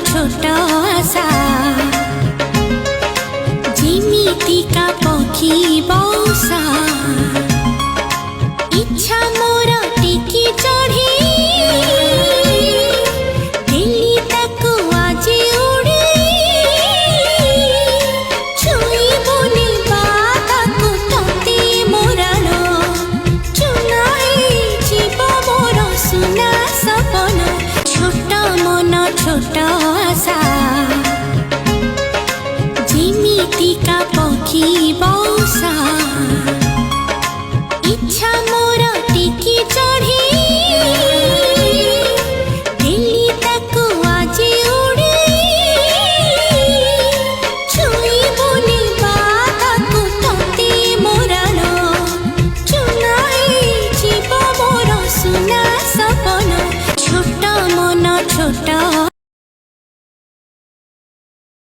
छोट आशा जिमितिका पक्षी बौसा इच्छा मोर टिकी चढ़ी दिल्ली तक आज उड़ी छुई बोली बात तते मोराल चुनाई जीव मोर सुना सपन छोट मन छोट आशा जिमितिका पक्षी बौसा इच्छा मोर टिकी चढ़ी दिल्ली तक आज उड़ी छुई बोली बात तते मोराल चुनाई जीव मोर सुना सपन छोट मन छोट